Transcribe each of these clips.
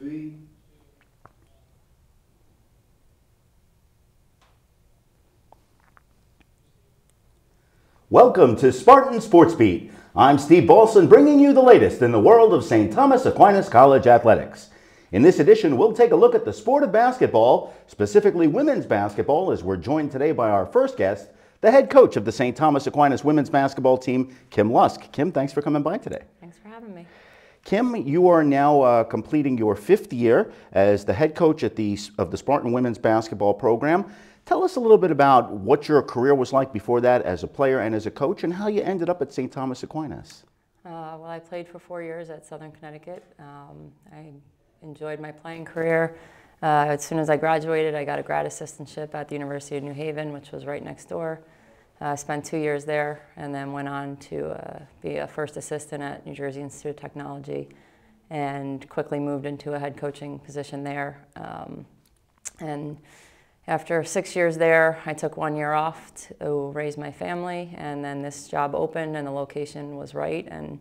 B. Welcome to Spartan Sports Beat. I'm Steve Balson, bringing you the latest in the world of St. Thomas Aquinas College athletics. In this edition, we'll take a look at the sport of basketball, specifically women's basketball, as we're joined today by our first guest, the head coach of the St. Thomas Aquinas women's basketball team, Kim Lusk. Kim, thanks for coming by today. Thanks for having me. Kim, you are now completing your 5th year as the head coach of the Spartan women's basketball program. Tell us a little bit about what your career was like before that as a player and as a coach, and how you ended up at St. Thomas Aquinas. Well, I played for 4 years at Southern Connecticut. I enjoyed my playing career. As soon as I graduated, I got a grad assistantship at the University of New Haven, which was right next door. I spent 2 years there and then went on to be a first assistant at New Jersey Institute of Technology and quickly moved into a head coaching position there. And after 6 years there, I took 1 year off to raise my family, and then this job opened and the location was right, and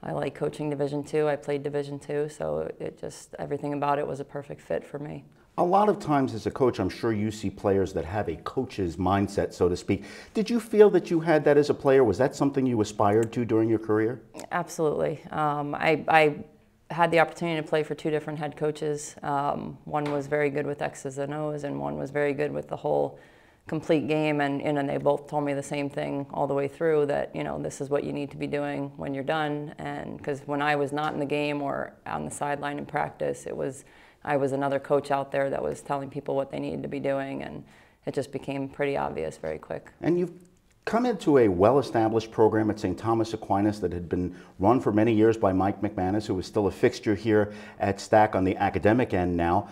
I like coaching Division II. I played Division II, so it just, everything about it was a perfect fit for me. A lot of times as a coach, I'm sure you see players that have a coach's mindset, so to speak. Did you feel that you had that as a player? Was that something you aspired to during your career? Absolutely. I had the opportunity to play for 2 different head coaches. One was very good with X's and O's, and one was very good with the whole complete game, and they both told me the same thing all the way through, that, you know, this is what you need to be doing when you're done. And because when I was not in the game or on the sideline in practice, I was another coach out there that was telling people what they needed to be doing, and it just became pretty obvious very quick. And you've come into a well-established program at St. Thomas Aquinas that had been run for many years by Mike McManus, who is still a fixture here at Stack on the academic end now.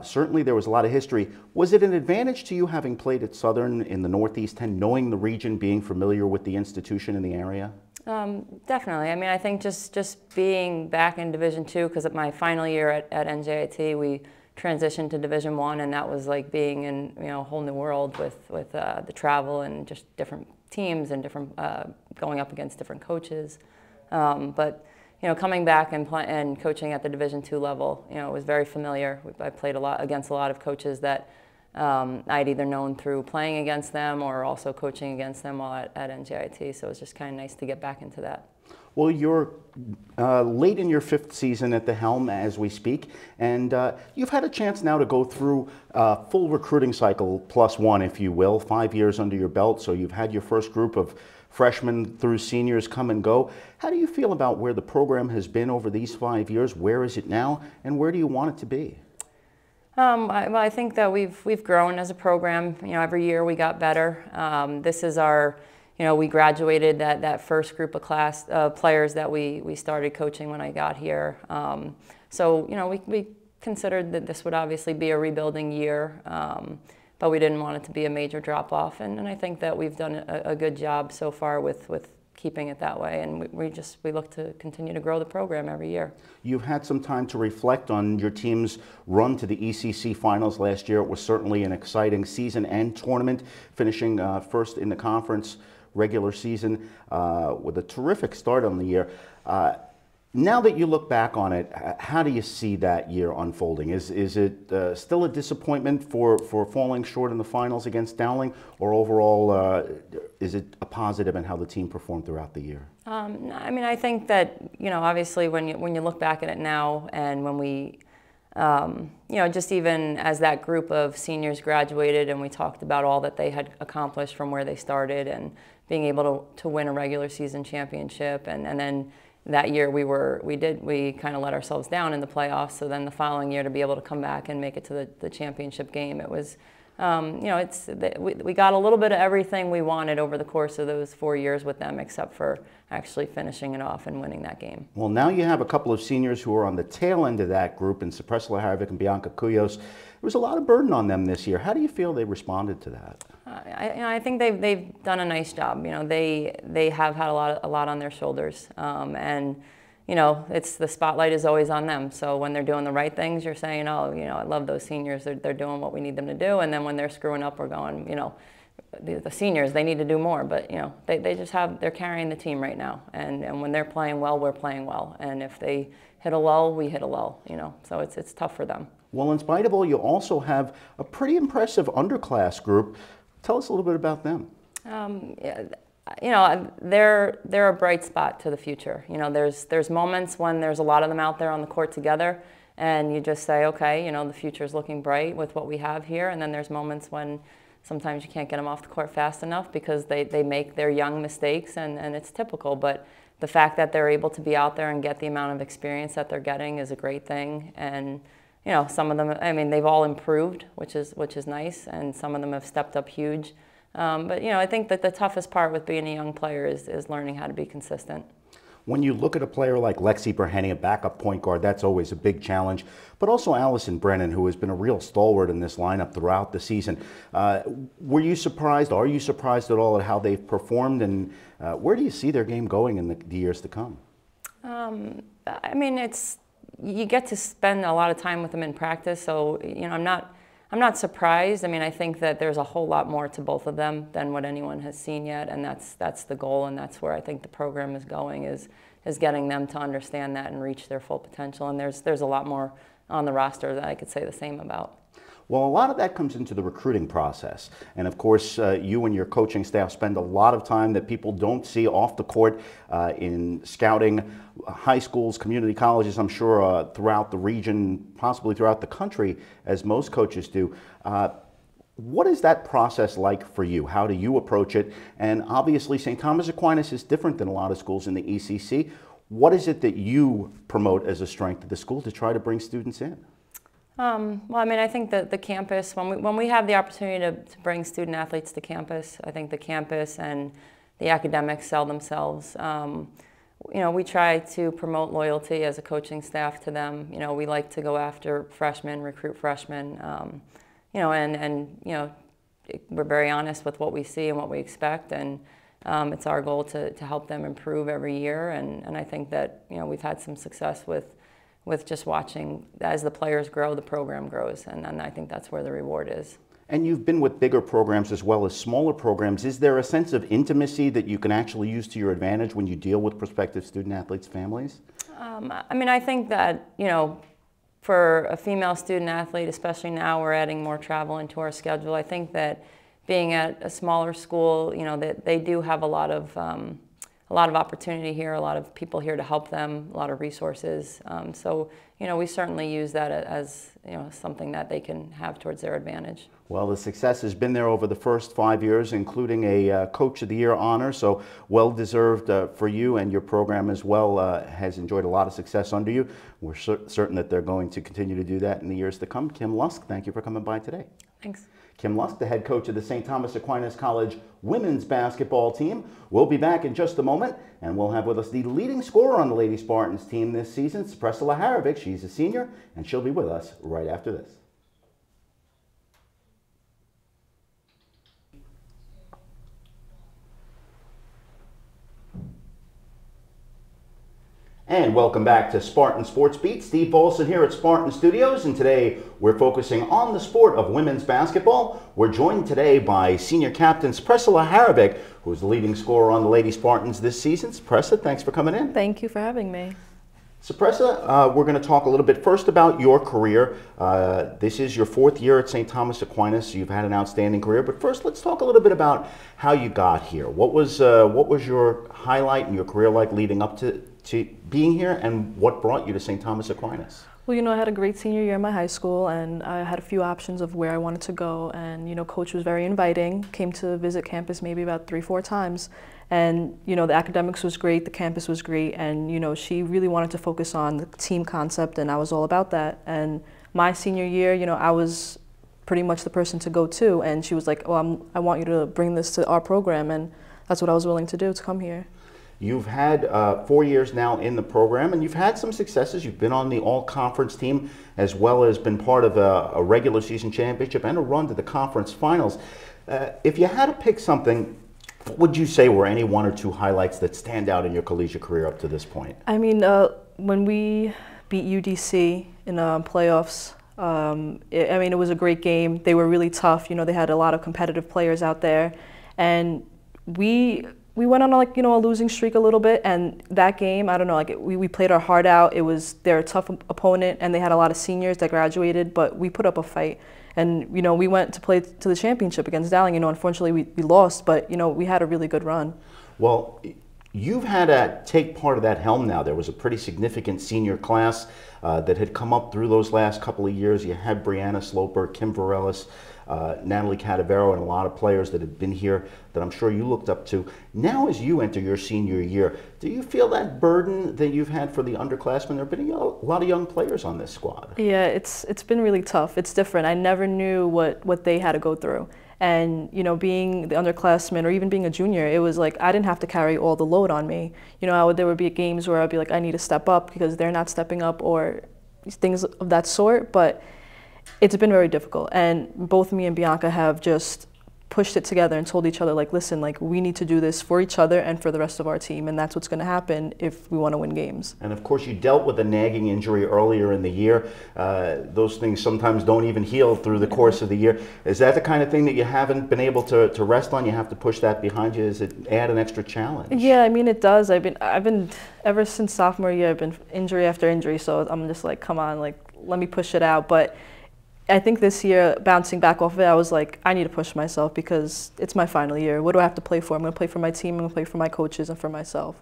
Certainly there was a lot of history. Was it an advantage to you having played at Southern in the Northeast 10, knowing the region, being familiar with the institution in the area? Definitely. I mean, I think just being back in Division II, because at my final year at NJIT, we transitioned to Division I, and that was like being in, you know, a whole new world with the travel and just different teams and different going up against different coaches. But you know, coming back and coaching at the Division II level, you know, it was very familiar. I played a lot against a lot of coaches that I'd either known through playing against them or also coaching against them while at NJIT. So it was just kind of nice to get back into that. Well, you're late in your 5th season at the helm as we speak, and you've had a chance now to go through a full recruiting cycle +1, if you will, 5 years under your belt. So you've had your first group of freshmen through seniors come and go. How do you feel about where the program has been over these 5 years? Where is it now, and where do you want it to be? I think that we've grown as a program. You know, every year we got better. This is our, you know, we graduated that first group of players that we started coaching when I got here. So, you know, we considered that this would obviously be a rebuilding year, but we didn't want it to be a major drop-off. And I think that we've done a good job so far with keeping it that way, and we look to continue to grow the program every year. You've had some time to reflect on your team's run to the ECC finals last year. It was certainly an exciting season and tournament, finishing first in the conference regular season with a terrific start on the year. Now that you look back on it, how do you see that year unfolding? Is it still a disappointment for falling short in the finals against Dowling, or overall is it a positive in how the team performed throughout the year? I mean, I think that, you know, obviously when you look back at it now, and when we, you know, just even as that group of seniors graduated and we talked about all that they had accomplished from where they started and being able to win a regular season championship, and then that year we kind of let ourselves down in the playoffs. So then the following year to be able to come back and make it to the championship game, it was, you know, we got a little bit of everything we wanted over the course of those 4 years with them, except for actually finishing it off and winning that game. Well, now you have a couple of seniors who are on the tail end of that group, in Suppress Laharovic and Bianca Kuyos. There was a lot of burden on them this year. How do you feel they responded to that? I think they've done a nice job. You know, they have had a lot on their shoulders, and you know, the spotlight is always on them. So when they're doing the right things, you're saying, oh, you know, I love those seniors. They're doing what we need them to do. And then when they're screwing up, we're going, you know, the seniors, they need to do more. But you know, they're carrying the team right now. And when they're playing well, we're playing well. And if they hit a lull, we hit a lull, so it's tough for them. Well, in spite of all, you also have a pretty impressive underclass group. Tell us a little bit about them. They're a bright spot to the future. There's moments when there's a lot of them out there on the court together, and you just say, okay, the future's looking bright with what we have here. And then there's moments when sometimes you can't get them off the court fast enough because they make their young mistakes, and it's typical. But the fact that they're able to be out there and get the amount of experience that they're getting is a great thing. And some of them, they've all improved, which is nice, and some of them have stepped up huge. But I think that the toughest part with being a young player is learning how to be consistent. When you look at a player like Lexi Berhenny, a backup point guard, that's always a big challenge. But also Allison Brennan, who has been a real stalwart in this lineup throughout the season. Were you surprised? Are you surprised at all at how they've performed? And where do you see their game going in the years to come? You get to spend a lot of time with them in practice, so I'm not surprised. I think that there's a whole lot more to both of them than what anyone has seen yet, and that's the goal, and that's where I think the program is going, is getting them to understand that and reach their full potential. And there's a lot more on the roster that I could say the same about. Well, a lot of that comes into the recruiting process. And of course, you and your coaching staff spend a lot of time that people don't see off the court in scouting high schools, community colleges, I'm sure throughout the region, possibly throughout the country, as most coaches do. What is that process like for you? How do you approach it? And obviously, St. Thomas Aquinas is different than a lot of schools in the ECC. What is it that you promote as a strength of the school to try to bring students in? I think that the campus, when we have the opportunity to bring student athletes to campus, I think the campus and the academics sell themselves. We try to promote loyalty as a coaching staff to them. We like to go after freshmen, recruit freshmen, we're very honest with what we see and what we expect, and it's our goal to help them improve every year. And I think that we've had some success with just watching as the players grow, the program grows, and I think that's where the reward is. And you've been with bigger programs as well as smaller programs. Is there a sense of intimacy that you can actually use to your advantage when you deal with prospective student athletes' families? I think that, for a female student athlete, especially now we're adding more travel into our schedule, I think that being at a smaller school, that they do have a lot of opportunity here, a lot of people here to help them, a lot of resources. So we certainly use that as something that they can have towards their advantage. Well, the success has been there over the first 5 years, including a Coach of the Year honor, so well-deserved for you, and your program as well has enjoyed a lot of success under you. We're certain that they're going to continue to do that in the years to come. Kim Lusk, thank you for coming by today. Thanks. Kim Lusk, the head coach of the St. Thomas Aquinas College women's basketball team. We'll be back in just a moment, and we'll have with us the leading scorer on the Lady Spartans team this season, Spartan Laharovic. She's a senior, and she'll be with us right after this. And welcome back to Spartan Sports Beat. Steve Bolson here at Spartan Studios, and today we're focusing on the sport of women's basketball. We're joined today by senior captain Spartan Laharovic, who's the leading scorer on the Lady Spartans this season. Spartan, thanks for coming in. Thank you for having me. Spartan, we're going to talk a little bit first about your career. This is your 4th year at St. Thomas Aquinas, so you've had an outstanding career. But first, let's talk a little bit about how you got here. What was your highlight in your career like leading up to being here, and what brought you to St. Thomas Aquinas? Well, I had a great senior year in my high school, and I had a few options of where I wanted to go, and, Coach was very inviting, came to visit campus maybe about 3-4 times, and, the academics was great, the campus was great, and, she really wanted to focus on the team concept, and I was all about that. And my senior year, I was pretty much the person to go to, and she was like, oh, I want you to bring this to our program, and that's what I was willing to do, to come here. You've had 4 years now in the program, and you've had some successes. You've been on the all-conference team, as well as been part of a regular season championship and a run to the conference finals. If you had to pick something, what would you say were any 1 or 2 highlights that stand out in your collegiate career up to this point? When we beat UDC in playoffs, it was a great game. They were really tough. They had a lot of competitive players out there, and we we went on like, a losing streak a little bit, and that game, I don't know, like we played our heart out. They're a tough opponent, and they had a lot of seniors that graduated, but we put up a fight. And, we went to play to the championship against Dowling. Unfortunately we lost, but, we had a really good run. Well, you've had to take part of that helm now. There was a pretty significant senior class that had come up through those last couple of years. You had Brianna Sloper, Kim Varelis, Natalie Cadavero, and a lot of players that have been here that I'm sure you looked up to. Now as you enter your senior year, do you feel that burden that you've had for the underclassmen? There have been a lot of young players on this squad. Yeah, it's been really tough. It's different. I never knew what they had to go through. And, being the underclassman or even being a junior, it was like I didn't have to carry all the load on me. There would be games where I'd be like, I need to step up because they're not stepping up or things of that sort. But it's been very difficult. And both me and Bianca have just pushed it together and told each other, like, listen, like, we need to do this for each other and for the rest of our team. And that's what's going to happen if we want to win games. And of course, you dealt with a nagging injury earlier in the year. Those things sometimes don't even heal through the course of the year. Is that the kind of thing that you haven't been able to rest on? You have to push that behind you? Does it add an extra challenge? Yeah, I mean, it does. I've been ever since sophomore year, I've been injury after injury. So I'm just like, come on, like, let me push it out. But I think this year, bouncing back off of it, I was like, I need to push myself because it's my final year. What do I have to play for? I'm going to play for my team, I'm going to play for my coaches and for myself.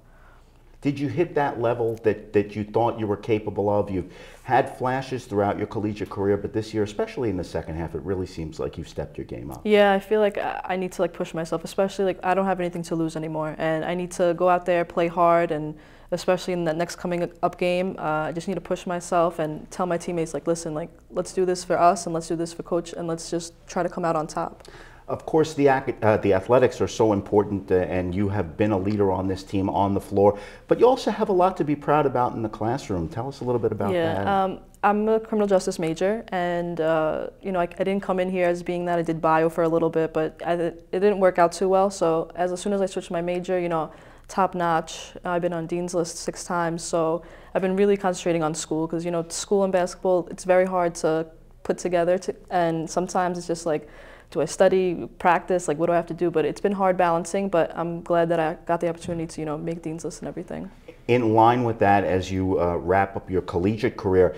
Did you hit that level that you thought you were capable of? You've had flashes throughout your collegiate career, but this year, especially in the second half, it really seems like you've stepped your game up. Yeah, I feel like I need to like push myself, especially like I don't have anything to lose anymore. And I need to go out there, play hard, and especially in the next coming up game, I just need to push myself and tell my teammates, like, listen, like, let's do this for us and let's do this for coach and let's just try to come out on top. Of course, the athletics are so important, and you have been a leader on this team on the floor, but you also have a lot to be proud about in the classroom. Tell us a little bit about that. I'm a criminal justice major, and I didn't come in here as being that I did bio for a little bit, but it didn't work out too well. So as soon as I switched my major, top notch. I've been on Dean's List 6 times, so I've been really concentrating on school because school and basketball, it's very hard to put together, and sometimes it's just like, do I study, practice, like what do I have to do? But it's been hard balancing, but I'm glad that I got the opportunity to make Dean's List and everything. In line with that, as you wrap up your collegiate career,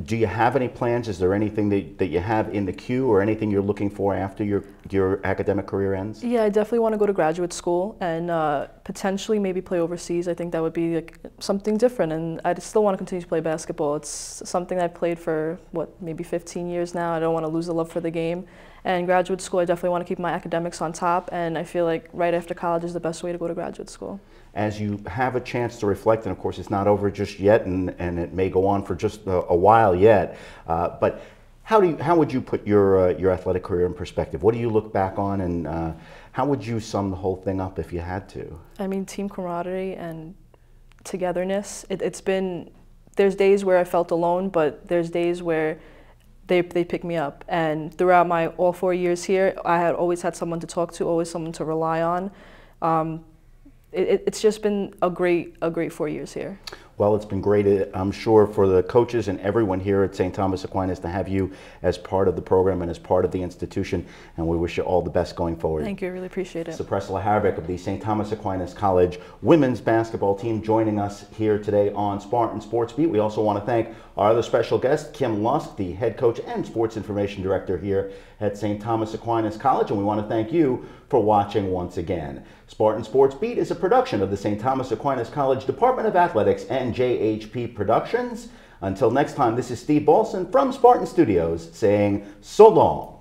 do you have any plans? Is there anything that you have in the queue or anything you're looking for after your academic career ends? Yeah, I definitely want to go to graduate school and potentially maybe play overseas. I think that would be like something different, and I still want to continue to play basketball. It's something I've played for, maybe 15 years now. I don't want to lose the love for the game. And graduate school, I definitely want to keep my academics on top, and I feel like right after college is the best way to go to graduate school. As you have a chance to reflect, and of course it's not over just yet, and it may go on for just a while yet, but how would you put your athletic career in perspective? What do you look back on, and how would you sum the whole thing up if you had to? I mean, team camaraderie and togetherness. There's days where I felt alone, but there's days where they pick me up. And throughout my all 4 years here, I had always had someone to talk to, always someone to rely on. It's just been a great 4 years here. Well, it's been great, I'm sure, for the coaches and everyone here at St. Thomas Aquinas to have you as part of the program and as part of the institution, and we wish you all the best going forward. Thank you, I really appreciate it. Priscilla Harvick of the St. Thomas Aquinas College women's basketball team joining us here today on Spartan Sports Beat. We also want to thank our other special guest, Kim Lusk, the head coach and sports information director here at St. Thomas Aquinas College, and we want to thank you for watching once again. Spartan Sports Beat is a production of the St. Thomas Aquinas College Department of Athletics and JHP Productions. Until next time, this is Steve Balson from Spartan Studios saying so long.